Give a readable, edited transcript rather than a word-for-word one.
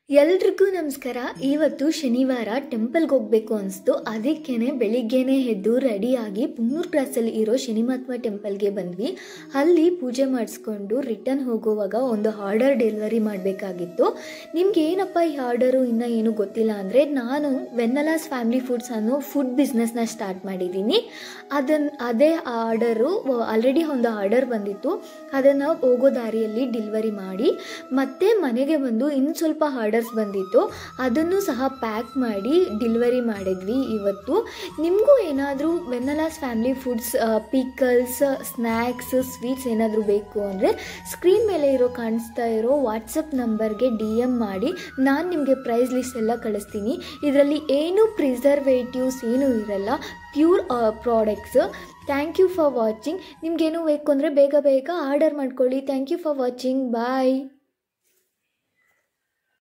ಎಲ್ರಿಗೂ ನಮಸ್ಕಾರ. ಇವತ್ತು ಶನಿವಾರ ಟೆಂಪಲ್ಗೆ ಹೋಗಬೇಕು ಅನಿಸ್ತು. ಅದಕ್ಕೇ ಬೆಳಿಗ್ಗೆನೇ ಎದ್ದು ರೆಡಿಯಾಗಿ ಪುನ್ನೂರು ಕ್ರಾಸಲ್ಲಿ ಇರೋ ಶನಿ ಮಹಾತ್ಮ ಟೆಂಪಲ್ಗೆ ಬಂದ್ವಿ. ಅಲ್ಲಿ ಪೂಜೆ ಮಾಡಿಸ್ಕೊಂಡು ರಿಟರ್ನ್ ಹೋಗುವಾಗ ಒಂದು ಆರ್ಡರ್ ಡೆಲಿವರಿ ಮಾಡಬೇಕಾಗಿತ್ತು. ನಿಮ್ಗೆ ಏನಪ್ಪ ಈ ಆರ್ಡರು ಇನ್ನೂ ಏನು ಗೊತ್ತಿಲ್ಲ ಅಂದರೆ, ನಾನು ವೆನ್ನಲಾಸ್ ಫ್ಯಾಮಿಲಿ ಫುಡ್ಸ್ ಅನ್ನೋ ಫುಡ್ ಬಿಸ್ನೆಸ್ನ ಸ್ಟಾರ್ಟ್ ಮಾಡಿದ್ದೀನಿ. ಅದೇ ಆರ್ಡರು ಆಲ್ರೆಡಿ ಒಂದು ಆರ್ಡರ್ ಬಂದಿತ್ತು. ಅದನ್ನು ಹೋಗೋ ದಾರಿಯಲ್ಲಿ ಡೆಲಿವರಿ ಮಾಡಿ ಮತ್ತೆ ಮನೆಗೆ ಬಂದು ಇನ್ನು ಸ್ವಲ್ಪ ಆರ್ಡರ್ಸ್ ಬಂದಿತ್ತು, ಅದನ್ನು ಸಹ ಪ್ಯಾಕ್ ಮಾಡಿ ಡೆಲಿವರಿ ಮಾಡಿದ್ವಿ ಇವತ್ತು. ನಿಮಗೂ ಏನಾದರೂ ವೆನ್ನಲಾಸ್ family foods pickles, snacks, sweets ಏನಾದರೂ ಬೇಕು ಅಂದರೆ ಸ್ಕ್ರೀನ್ ಮೇಲೆ ಕಾಣಿಸ್ತಾ ಇರೋ ವಾಟ್ಸಪ್ ನಂಬರ್ಗೆ DM ಮಾಡಿ, ನಾನು ನಿಮಗೆ ಪ್ರೈಸ್ ಲಿಸ್ಟ್ ಎಲ್ಲ ಕಳಿಸ್ತೀನಿ. ಇದರಲ್ಲಿ ಏನು ಪ್ರಿಸರ್ವೇಟಿವ್ಸ್ ಏನೂ ಇರಲ್ಲ, pure products. Thank you for watching. ನಿಮಗೇನು ಬೇಕು ಅಂದರೆ ಬೇಗ ಆರ್ಡರ್ ಮಾಡ್ಕೊಳ್ಳಿ. Thank you for watching. Bye.